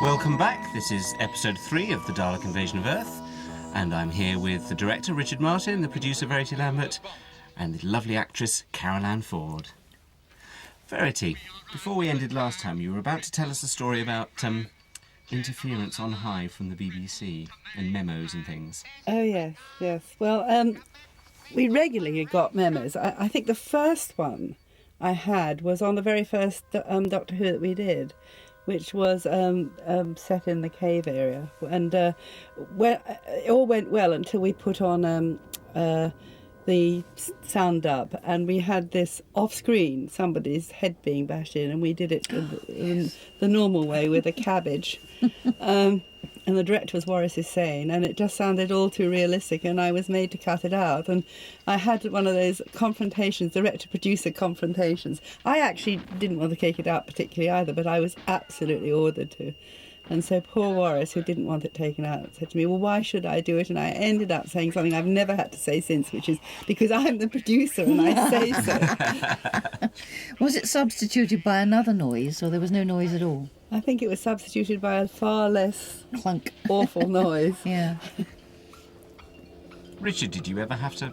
Welcome back. This is episode 3 of the Dalek Invasion of Earth, and I'm here with the director Richard Martin, the producer Verity Lambert, and the lovely actress Carole Ford. Verity, before we ended last time, you were about to tell us a story about interference on high from the BBC and memos and things. Oh yes. Well, we regularly got memos. I think the first one I had was on the very first Doctor Who that we did, which was set in the cave area, and it all went well until we put on the sound dub, and we had this off-screen, somebody's head being bashed in, and we did it in the normal way with a cabbage. And the director was Wallace Hussein, and it just sounded all too realistic, and I was made to cut it out. And I had one of those confrontations, director-producer confrontations. I actually didn't want to take it out particularly either, but I was absolutely ordered to. And so poor Wallace, who didn't want it taken out, said to me, well, why should I do it? And I ended up saying something I've never had to say since, which is, because I'm the producer and I say so. Was it substituted by another noise, or there was no noise at all? I think it was substituted by a far less clunk, awful noise. Yeah. Richard, did you ever have to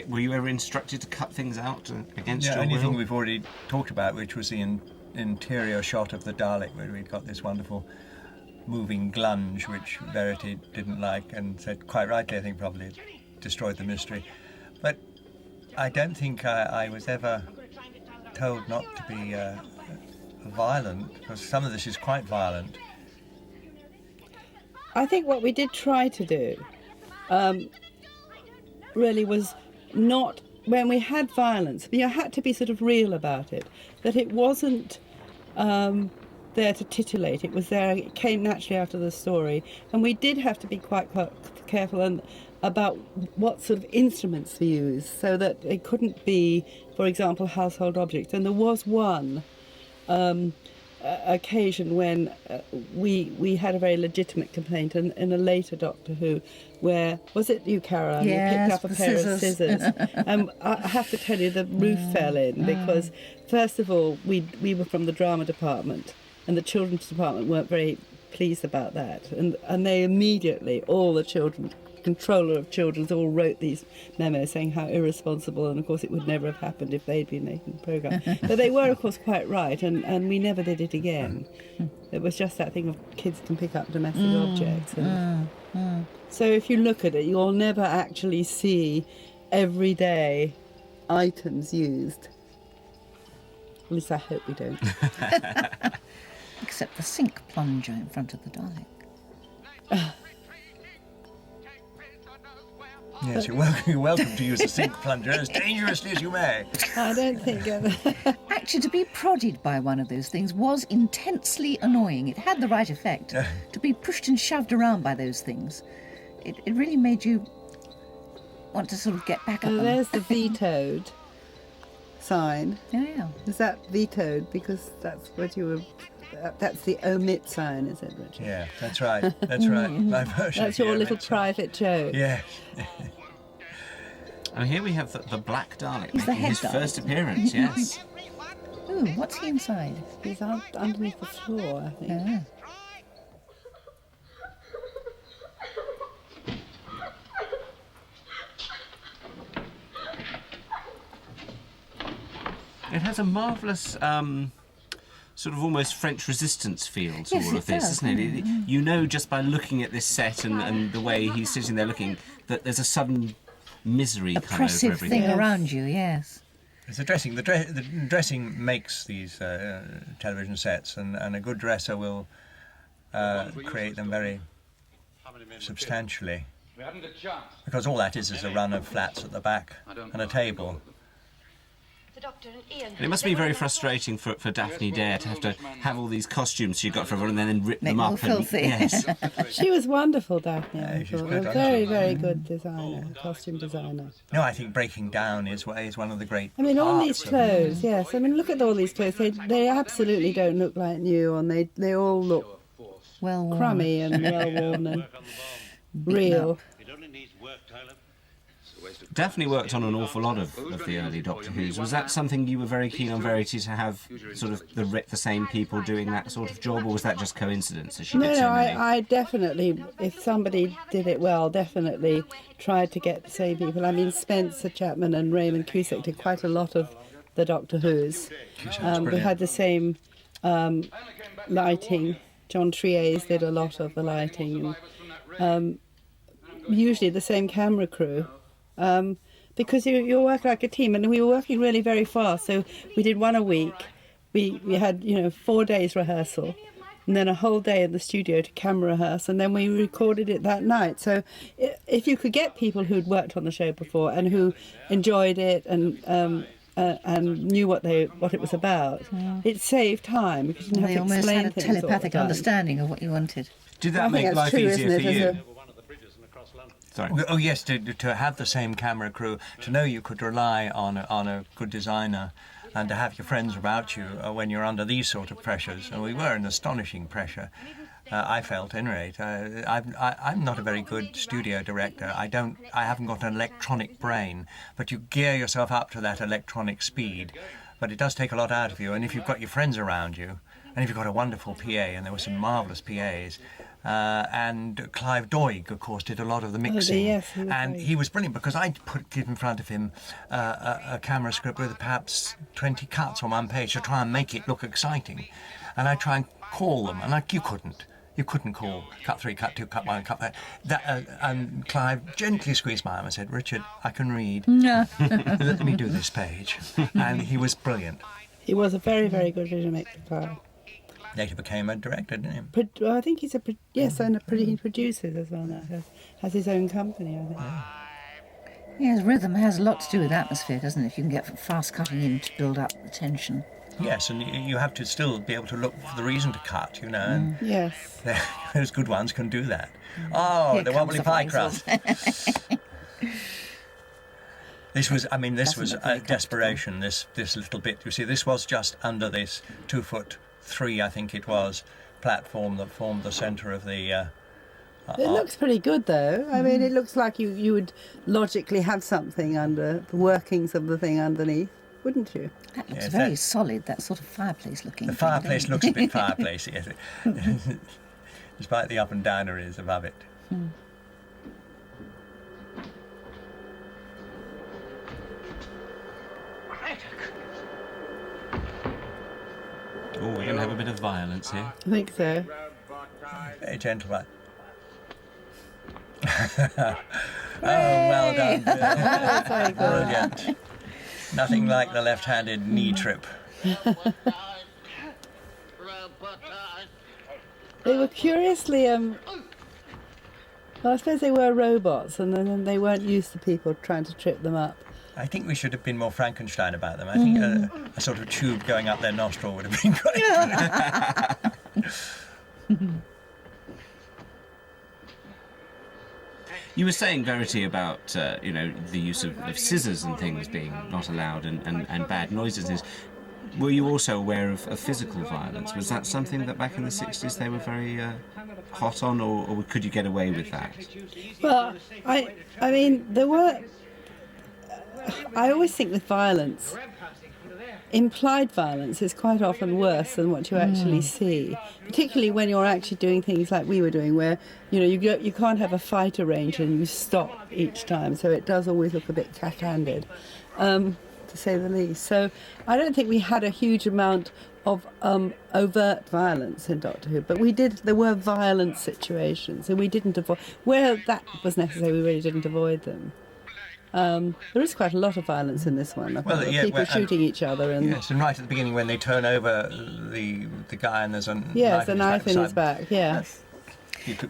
were you ever instructed to cut things out against your will? Anything we've already talked about, which was the interior shot of the Dalek, where we've got this wonderful moving glunge, which Verity didn't like and said, quite rightly, I think, probably destroyed the mystery. But I don't think I was ever told not to be violent, because some of this is quite violent. I think what we did try to do really was not, when we had violence, you had to be sort of real about it, that it wasn't there to titillate, it came naturally out of the story, and we did have to be quite careful about what sort of instruments we used, so that it couldn't be, for example, household objects. And there was one occasion when we had a very legitimate complaint in a later Doctor Who, where, was it you, Carole? Yes, you picked up a pair of scissors. I have to tell you, the roof fell in, because first of all, we were from the drama department, and the children's department weren't very pleased about that, and they immediately, all the children, controller of children's, all wrote these memos saying how irresponsible, and of course it would never have happened if they'd been making the programme. But they were of course quite right, and we never did it again. It was just that thing of kids can pick up domestic objects. So if you look at it, you'll never actually see everyday items used. At least I hope we don't. Except the sink plunger in front of the Dalek. Yes, you're welcome to use a sink plunger as dangerously as you may. I don't think... Actually, to be prodded by one of those things was intensely annoying. It had the right effect. To be pushed and shoved around by those things, it really made you want to sort of get back at them. There's the vetoed sign. Yeah. Is that vetoed? Because that's what you were... That's the omit sign, is it, Richard? Yeah, that's right. That's right. My version. That's your little private joke. Yeah. And here we have the Black Dalek He's the making head his Dalek. first appearance, yes. Ooh, what's he inside? He's underneath the floor, I think. Yeah. It has a marvellous sort of almost French resistance feel to Yes, all it of this, does. doesn't it? You know just by looking at this set and the way he's sitting there looking, that there's a sudden misery come over Oppressive everything. thing around you, yes. It's the dressing. The dressing makes these television sets, and a good dresser will create them very substantially. Because all that is a run of flats at the back and a table. And it must be very frustrating for Daphne Dare to have all these costumes she got for everyone and then rip Make them them up. filthy. Yes. She was wonderful, Daphne. I she's thought. good, A wasn't very, she? very good designer, costume designer. No, I think breaking down is one of the great. I mean, all arts these of- clothes, yes. I mean, look at all these clothes. They absolutely don't look like new, and they all look Well worn. crummy and well worn and real. It only needs work, Tyler. definitely worked on an awful lot of the early Doctor Who's. Was that something you were very keen on, Verity, to have sort of the same people doing that sort of job, or was that just coincidence as she did so many? I definitely, if somebody did it well, definitely tried to get the same people. I mean, Spencer Chapman and Raymond Cusick did quite a lot of the Doctor Who's. We had the same lighting. John Triers did a lot of the lighting. And, usually the same camera crew. Because you work like a team, and we were working really very fast. So we did one a week. We had 4 days rehearsal, and then a whole day in the studio to camera rehearse, and then we recorded it that night. So if you could get people who'd worked on the show before and who enjoyed it and knew what it was about, it saved time because you didn't have to almost explain had a things all the telepathic time. understanding of what you wanted. Did that I think make that's life true, easier isn't for it, you? Sorry. Oh yes, to have the same camera crew, to know you could rely on a good designer, and to have your friends about you when you're under these sort of pressures. And we were an astonishing pressure. I felt, at any rate. I'm not a very good studio director. I haven't got an electronic brain, but you gear yourself up to that electronic speed. But it does take a lot out of you. And if you've got your friends around you, and if you've got a wonderful PA, and there were some marvellous PAs. And Clive Doig, of course, did a lot of the mixing. Yes, he was brilliant because I'd give in front of him a camera script with perhaps 20 cuts on one page to try and make it look exciting. And I'd try and call them, and you couldn't. You couldn't call cut 3, cut 2, cut 1, cut that. And Clive gently squeezed my arm and said, "Richard, I can read. Let me do this page." And he was brilliant. He was a very, very good vision maker, Clive. Later became a director, didn't he? I think he's he produces as well now. Has his own company, I think. Yes, rhythm has a lot to do with atmosphere, doesn't it? If you can get fast cutting in to build up the tension. Yes, and you have to still be able to look for the reason to cut, And Yes. those good ones can do that. Oh, Here the comes wobbly the pie pencils. crust. This was Doesn't look very desperation, this little bit. You see, this was just under this 2'3", I think it was, platform that formed the centre of the... It looks pretty good, though. I mean, it looks like you would logically have something under the workings of the thing underneath, wouldn't you? That looks Yes, very that- solid, that sort of fireplace-looking The thing, fireplace doesn't looks it? a bit fireplace, yes. Despite the up and downer is above it. Oh, we're going to have a bit of violence here. I think so. Very gentle, right? Oh, well done. Very good. Brilliant. Nothing like the left-handed knee trip. They were curiously, well, I suppose they were robots, and then they weren't used to people trying to trip them up. I think we should have been more Frankenstein about them. I think a sort of tube going up their nostril would have been great. You were saying, Verity, about the use of scissors and things being not allowed and bad noises. Were you also aware of physical violence? Was that something that back in the 60s they were very hot on, or could you get away with that? Well, I mean, there were... I always think with violence, implied violence is quite often worse than what you actually see, particularly when you're actually doing things like we were doing, where you can't have a fight arranged and you stop each time, so it does always look a bit cack-handed, to say the least. So I don't think we had a huge amount of overt violence in Doctor Who, but there were violent situations, and we didn't avoid, where that was necessary, we really didn't avoid them. There is quite a lot of violence in this one. People shooting each other, and yes, and right at the beginning when they turn over the guy and there's a knife in his back. Yes,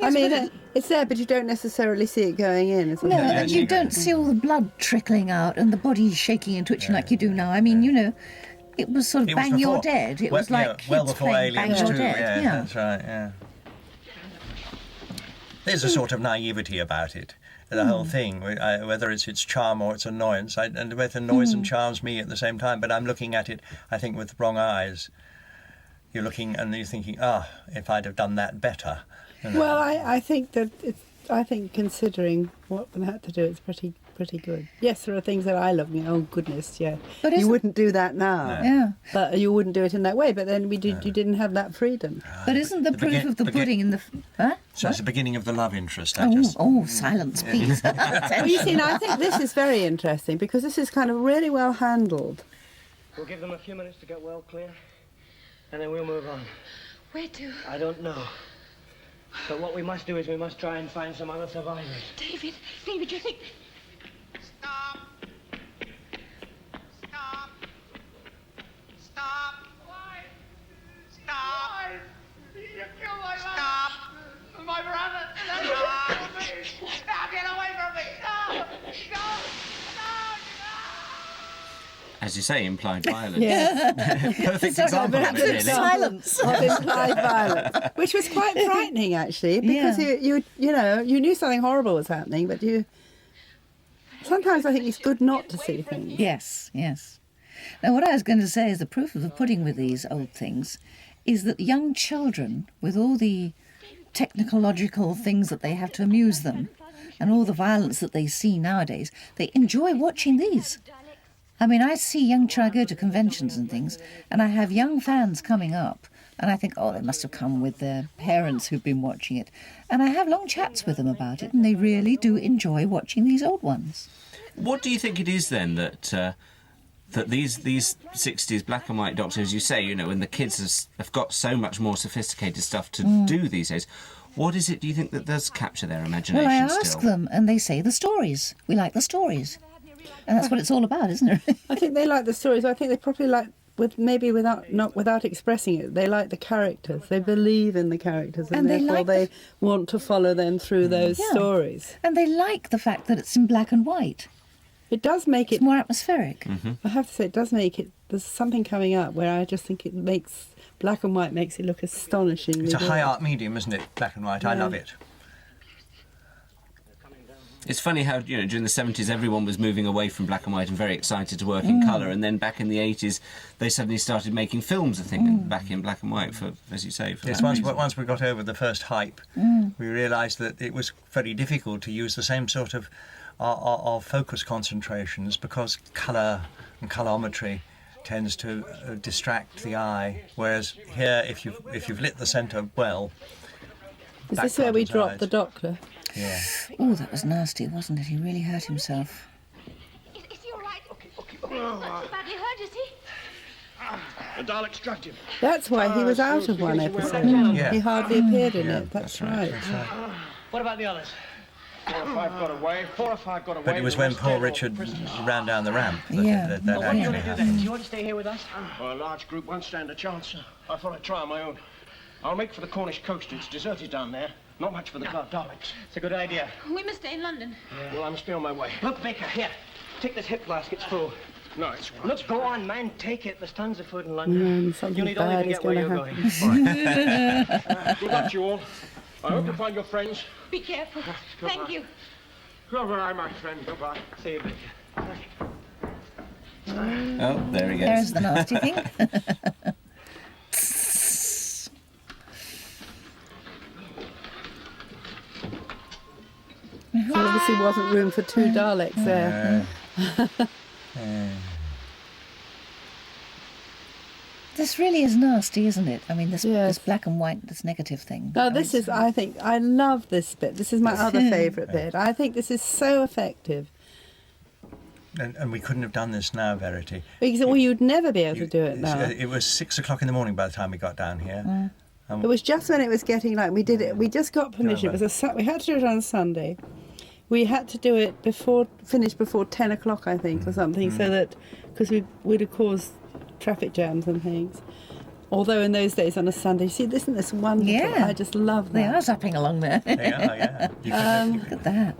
I mean it's there, but you don't necessarily see it going in. Isn't No, it? and you don't see all the blood trickling out and the body shaking and twitching like you do now. I mean, it was sort of bang, you're dead. It was like well kids before playing bang, Aliens you're too. dead. Yeah, that's right. Yeah, there's a sort of naivety about it. The whole thing, whether it's its charm or its annoyance, and both annoys and charms me at the same time. But I'm looking at it, I think, with wrong eyes. You're looking and you're thinking, if I'd have done that better. Well, I think that I think considering what we had to do, it's pretty pretty good. Yes, there are things that I love. Oh goodness, yeah. But You isn't- wouldn't do that now. Yeah. But you wouldn't do it in that way. But then you didn't have that freedom. But isn't the proof of the pudding in the... Huh? So it's the beginning of the love interest. Silence, please. Well, you see, now, I think this is very interesting because this is kind of really well handled. We'll give them a few minutes to get well clear, and then we'll move on. Where to? I don't know. But what we must do is we must try and find some other survivors. David, you think... Stop! Stop! Stop! Why? Stop! Why? You killed my Stop! My brother! Stop! Now get away from me! Stop! Stop! Stop! As you say, implied violence. Yes. Perfect example, very good really. Silence. Of implied violence, which was quite frightening actually, because you knew something horrible was happening, but you. Sometimes I think it's good not to see things. Yes, yes. Now, what I was going to say is the proof of the pudding with these old things is that young children, with all the technological things that they have to amuse them and all the violence that they see nowadays, they enjoy watching these. I mean, I see young children go to conventions and things, and I have young fans coming up, and I think, oh, they must have come with their parents who've been watching it. And I have long chats with them about it, and they really do enjoy watching these old ones. What do you think it is then that these 60s black and white Doctor, as you say, and the kids have got so much more sophisticated stuff to do these days? What is it, do you think, that does capture their imagination Well, I still? ask them, and they say the stories. We like the stories. And that's what it's all about, isn't it? I think they like the stories. I think they probably like, without expressing it, they like the characters. They believe in the characters, and they therefore like they want to follow them through those Yeah. stories. And they like the fact that it's in black and white. It does make It's it. more atmospheric. I have to say, it does make it. There's something coming up where I just think it makes black and white makes it look astonishingly. It's a good. high art medium, isn't it? Black and white. I love it. It's funny how, during the 70s everyone was moving away from black and white and very excited to work in colour, and then back in the 80s they suddenly started making films, I think, back in black and white, for, as you say, for Yes, that reason. once we got over the first hype, we realised that it was very difficult to use the same sort of focus concentrations because colour and colorimetry tends to distract the eye, whereas here, if you've lit the centre well. Is this where we background dropped eyes. the Doctor? Yeah. Oh, that was nasty, wasn't it? He really hurt himself. Is he all right? Okay. Not badly hurt, is he? The Dalek struck him. That's why he was out of one episode. Yeah. He hardly appeared in it. That's right. What about the others? 4 or 5 got away. 4 or 5 got away. But it was The when rest Paul dead or Richard prisoners. ran down the ramp that Yeah. that Well, what do you actually want to do happened. then? Do you want to stay here with us? Well, a large group won't stand a chance, sir. I thought I'd try on my own. I'll make for the Cornish coast. It's deserted down there. Not much for the Daleks. It's a good idea. We must stay in London. Well, I must be on my way. Look, Baker, here. Take this hip flask. It's full. No, it's right. Look, go on, man. Take it. There's tons of food in London. Something You'll need only bad to is get where going you're to happen. going. Good luck to you all. I hope you find your friends. Be careful. Thank you. Goodbye, my friend. Goodbye. See you, Baker. Oh, there he goes. There's the nasty thing. There obviously wasn't room for 2 Daleks there. This really is nasty, isn't it? I mean, this Yes. black and white, this negative thing. No, this is, I think, I love this bit. This is my other favourite bit. I think this is so effective. And we couldn't have done this now, Verity. Because, well, you'd never be able to do it now. It was 6 o'clock in the morning by the time we got down here. It was just when it was getting like, we did it, we just got permission. It was we had to do it on Sunday. We had to do it finish before 10 o'clock, I think, or something, so that, because we'd have caused traffic jams and things. Although in those days on a Sunday, see, isn't this wonderful? Yeah. I just love They that. are zapping along there. They are, yeah. You couldn't- Look at that.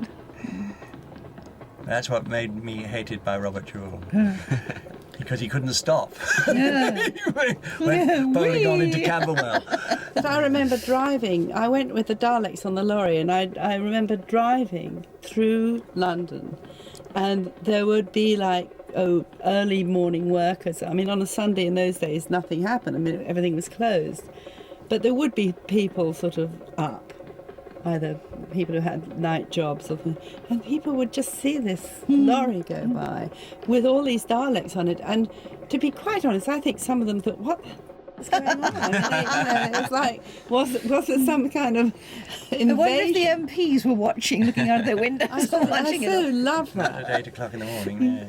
That's what made me hated by Robert Jewell. Because he couldn't stop. Yeah. He went bowling on into Camberwell. But I remember driving. I went with the Daleks on the lorry, and I remember driving through London, and there would be like early morning workers. I mean, on a Sunday in those days, nothing happened. I mean, everything was closed, but there would be people sort of up, either people who had night jobs, and people would just see this lorry go by with all these Daleks on it. And to be quite honest, I think some of them thought, what what's going on? It's like, was there some kind of invasion? I wonder if the MPs were watching, looking out of their windows. I so love that. At 8 o'clock in the morning, yeah.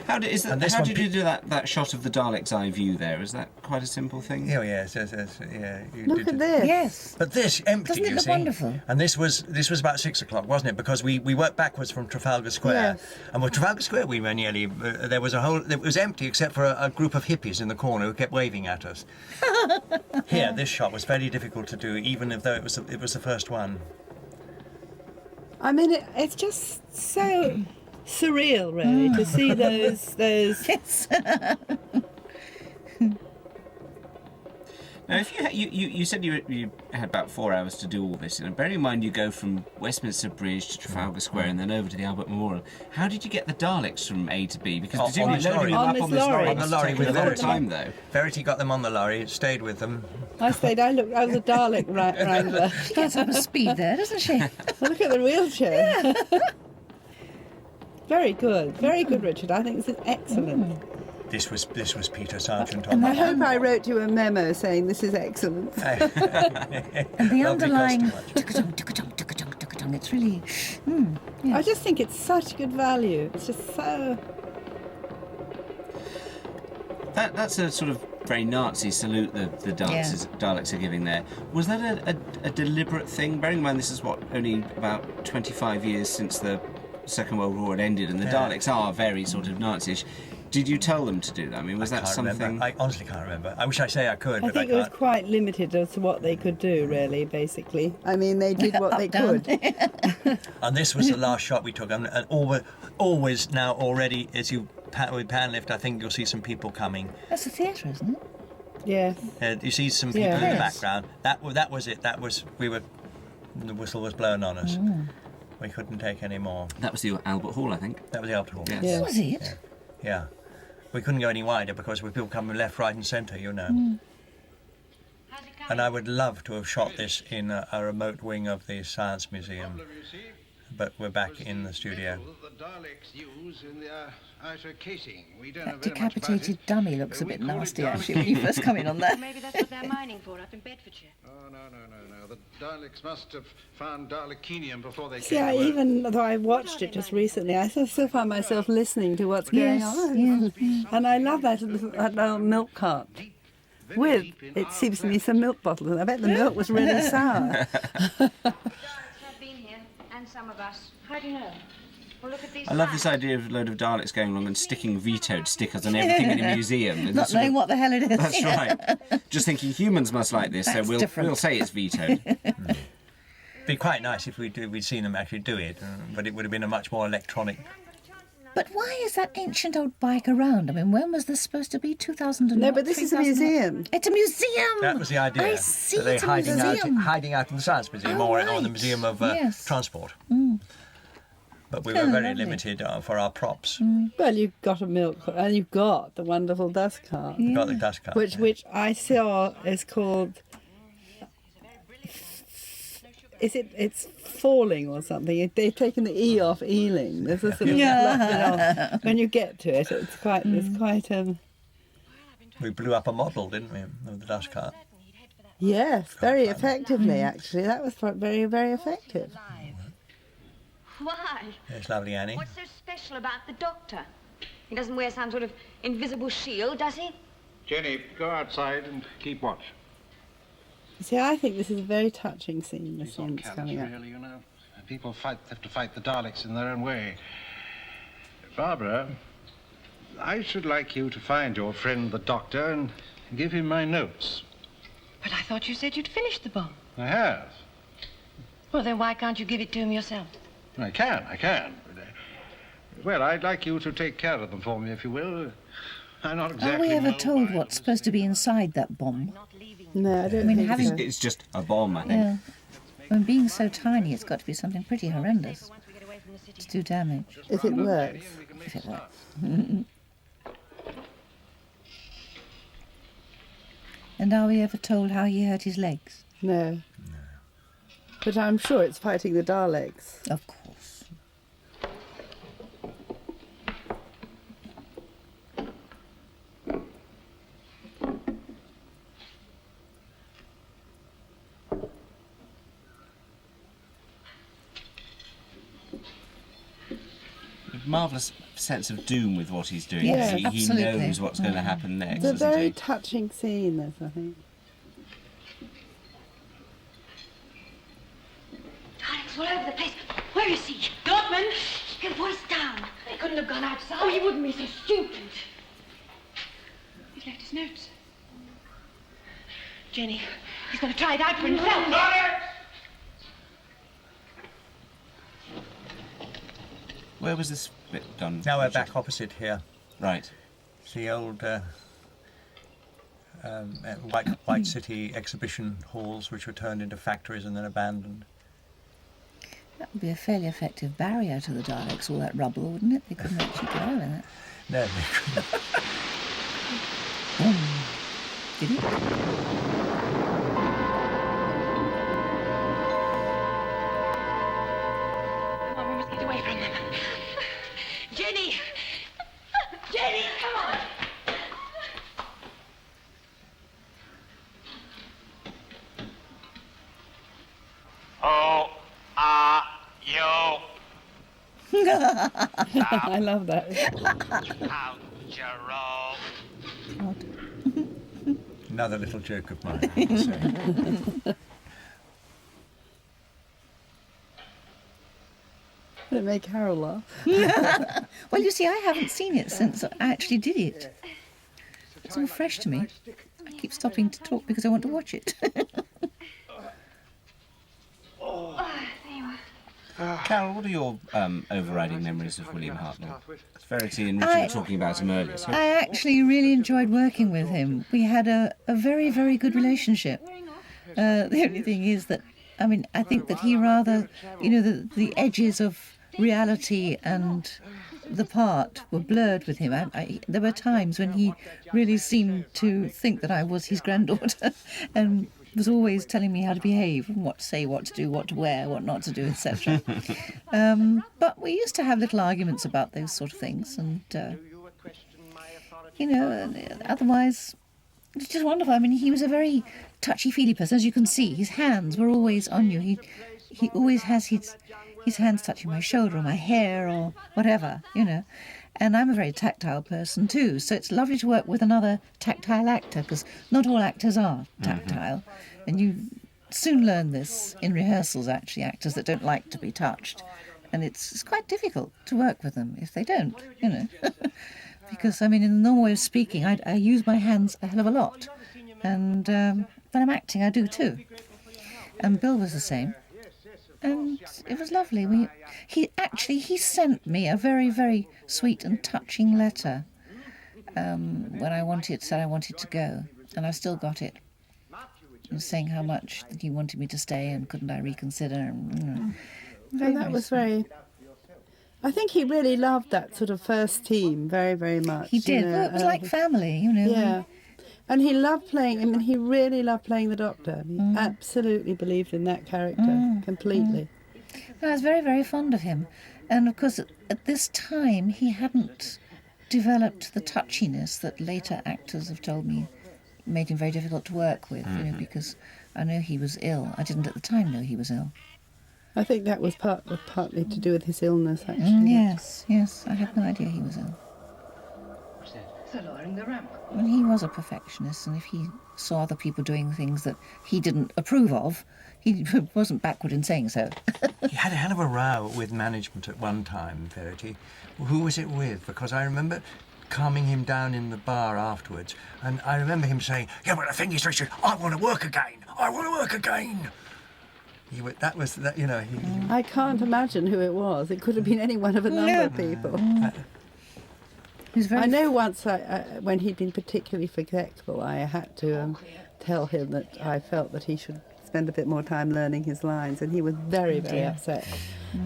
How did you do that shot of the Dalek's eye view there? Is that quite a simple thing? Oh yes, yeah. Look at this. Yes. But this empty, Doesn't it you look see. wonderful? And this was about 6 o'clock, wasn't it? Because we worked backwards from Trafalgar Square, Yes. and with Trafalgar Square we were nearly there was it was empty except for a group of hippies in the corner who kept waving at us. Here, this shot was very difficult to do, even though it was the first one. I mean, it's just so surreal, really, to see those. Yes. Now, if you said you had about 4 hours to do all this, and bearing in mind you go from Westminster Bridge to Trafalgar Square and then over to the Albert Memorial, how did you get the Daleks from A to B? Because presumably loading them up on this lorry On the lorry must with take a long Verity. time, though. Verity got them on the lorry, stayed with them. I was a Dalek wrangler. She gets up a speed there, doesn't she? Look at the wheelchair. Very good, Richard. I think this is excellent. This was Peter Sargent And on I the hope I wrote you a memo saying this is excellent. And the underlying cost tuk-a-tung, tuk-a-tung, tuk-a-tung, tuk-a-tung, it's really... yes. I just think it's such good value. It's just so... That's a sort of very Nazi salute the Daleks are giving there. Was that a deliberate thing? Bearing in mind this is only about 25 years since the Second World War had ended, and the Daleks are very sort of Nazi-ish. Did you tell them to do that? I mean, was that something? Remember. I honestly can't remember. I wish I say I could, I but think I it was can't. quite limited as to what they could do, really, basically. I mean, they did what they could. And this was the last shot we took. And always now already, as you with pan lift, I think you'll see some people coming. That's the theatre, isn't it? Yeah. You see some people in the Yes. background. That was it. The whistle was blown on us. We couldn't take any more. That was the Albert Hall, I think. That was the Albert Hall. Yes. Yeah. Was it? Yeah. We couldn't go any wider because with people coming left, right, and centre, you know. And I would love to have shot this in a remote wing of the Science Museum, but we're back in the studio. The Daleks use in the outer casing. We don't That decapitated dummy looks a bit nasty, actually, when you first come in on that. Maybe that's what they're mining for up in Bedfordshire. Oh, no. The Daleks must have found Dalekinium before they See, came to Earth. even though I watched it just recently, I still find myself listening to what's going on. Yes. And I love that little milk cart. With, it seems to me, some milk bottles. And I bet the milk was really sour. Daleks have been here, and some of us. How do you know? Well, look at these I love this signs. idea of a load of Daleks going along and sticking vetoed stickers on everything in a museum. And Not sort knowing of- what the hell it is. That's right. Just thinking humans must like this, so That's we'll different. say it's vetoed. It'd be quite nice if we'd seen them actually do it, but it would have been a much more electronic. But why is that ancient old bike around? I mean, when was this supposed to be? 2000? No, but this is a museum. It's a museum! That was the idea. I see, that they're it's a hiding museum. out in the Science Museum Oh, or the right. Museum of Yes. Transport. But we Oh, were very lovely. limited for our props. Well, you've got a milk, and you've got the wonderful dust cart, We got the dust cart. which I saw is called. It's falling or something. They've taken the E off Ealing. There's a sort of left it off. When you get to it, it's quite. We blew up a model, didn't we, of the dust cart? Yes, very effectively. Actually, that was very, very effective. Why? It's lovely, Annie. What's so special about the Doctor? He doesn't wear some sort of invisible shield, does he? Jenny, go outside and keep watch. You see, I think this is a very touching scene. The These are scene that's cannons, coming up. really, you know. People have to fight the Daleks in their own way. Barbara, I should like you to find your friend the Doctor and give him my notes. But I thought you said you'd finished the bomb. I have. Well, then why can't you give it to him yourself? I can. Well, I'd like you to take care of them for me, if you will. I'm not Are exactly... we ever mobile. told what's supposed to be inside that bomb? No, I don't mean, think having- so. It's just a bomb, I think. Yeah. When being so tiny, it's got to be something pretty horrendous to do damage, If it works. if it works. And are we ever told how he hurt his legs? No. But I'm sure it's fighting the Daleks. Of course. Marvellous sense of doom with what he's doing. Yes, he absolutely. knows what's going to happen next, It's a doesn't very he? touching scene, this, I think. Darling's all over the place. Where is he? Dortmund! Get the voice down. They couldn't have gone outside. Oh, he wouldn't be so stupid. He's left his notes. Jenny, he's going to try it out for himself. Where was this bit done? Now we're Richard? back opposite here. Right. It's the old White City exhibition halls, which were turned into factories and then abandoned. That would be a fairly effective barrier to the Daleks, all that rubble, wouldn't it? They couldn't actually get over that. No, they couldn't. Did it? Come on, we must get away from them. Jenny! Jenny, come on! Who are you? I love that. Out, Carole. God. Another little joke of mine, I have to say. Did it make Carole laugh? Well, you see, I haven't seen it since I actually did it. It's all fresh to me. I keep stopping to talk because I want to watch it. Carole, what are your overriding memories of William Hartnell? Verity and Richard were talking about him earlier. So I actually really enjoyed working with him. We had a very, very good relationship. The only thing is that, I mean, I think that he rather, the edges of reality and the part were blurred with him. There were times when he really seemed to think that I was his granddaughter and was always telling me how to behave and what to say, what to do, what to wear, what not to do, etc. But we used to have little arguments about those sort of things, and otherwise it's just wonderful. I mean, he was a very touchy-feely person, as you can see. His hands were always on you. He always has his hands touching my shoulder or my hair or whatever, And I'm a very tactile person too, so it's lovely to work with another tactile actor, because not all actors are tactile. And you soon learn this in rehearsals, actually, actors that don't like to be touched. And it's quite difficult to work with them if they don't, Because, I mean, in the normal way of speaking, I use my hands a hell of a lot. And when I'm acting, I do too. And Bill was the same. And it was lovely. He sent me a very, very sweet and touching letter when said I wanted to go, and I've still got it. He was saying how much that he wanted me to stay and couldn't I reconsider. And That was very... I think he really loved that sort of first team very, very much. He did. Well, it was like family, Yeah. And he loved playing, I mean, he really loved playing the Doctor. He absolutely believed in that character completely. I was very, very fond of him. And of course, at this time, he hadn't developed the touchiness that later actors have told me made him very difficult to work with, because I know he was ill. I didn't at the time know he was ill. I think that was partly to do with his illness, actually. Yes, I had no idea he was ill. They're lowering the ramp. Well, he was a perfectionist, and if he saw other people doing things that he didn't approve of, he wasn't backward in saying so. He had a hell of a row with management at one time, Verity. Who was it with? Because I remember calming him down in the bar afterwards, and I remember him saying, "Yeah, but the thing is, Richard, I want to work again. I want to work again." I can't imagine who it was. It could have been any one of a number of people. I know once, when he'd been particularly forgetful, I had to tell him that I felt that he should spend a bit more time learning his lines, and he was very, very upset.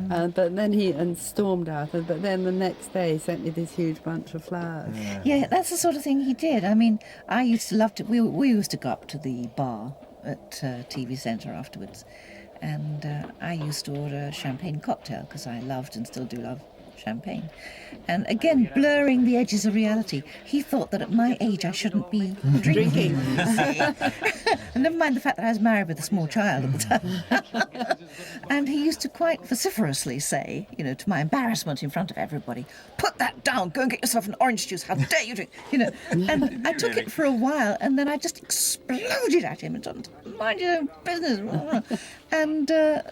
But then he stormed out, but then the next day he sent me this huge bunch of flowers. Yeah, that's the sort of thing he did. I mean, I used to love to... We used to go up to the bar at TV Centre afterwards, And I used to order a champagne cocktail because I loved and still do love champagne. And again, blurring the edges of reality, he thought that at my age I shouldn't be drinking. And never mind the fact that I was married with a small child at the time. And he used to quite vociferously say, you know, to my embarrassment in front of everybody, "Put that down, go and get yourself an orange juice, how dare you drink," you know. And I took it for a while, and then I just exploded at him and told him, "Mind your own business." And the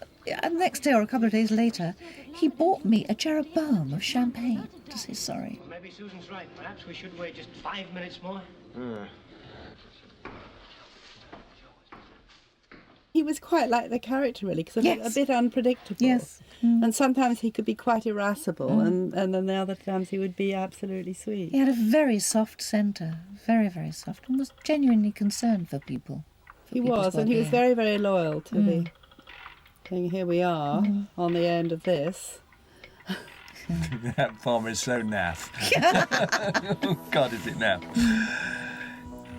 next day or a couple of days later, he bought me a Jeroboam of champagne to say sorry. Well, maybe Susan's right. Perhaps we should wait just 5 minutes more. He was quite like the character, really, because Yes. a bit unpredictable. Yes. And sometimes he could be quite irascible, and then the other times he would be absolutely sweet. He had a very soft centre, very, very soft, and was genuinely concerned for people. He was, and he was very, very loyal to the thing. Here we are on the end of this. That farmer is so naff. Oh, God, is it naff?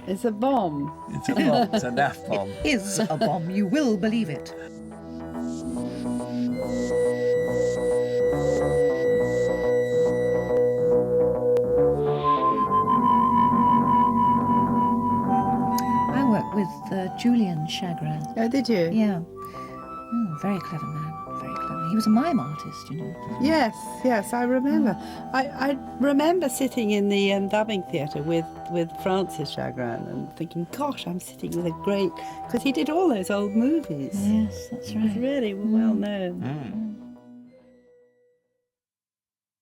It's a bomb. It's a bomb. It's a naff bomb. It is a bomb, you will believe it. I worked with Julian Chagrin. Oh, did you? Yeah. Very clever man, very clever. He was a mime artist, you know. Yes, I remember. I remember sitting in the dubbing theatre with Francis Chagrin and thinking, gosh, I'm sitting with a great... Because he did all those old movies. Yes, that's He was right. really well known.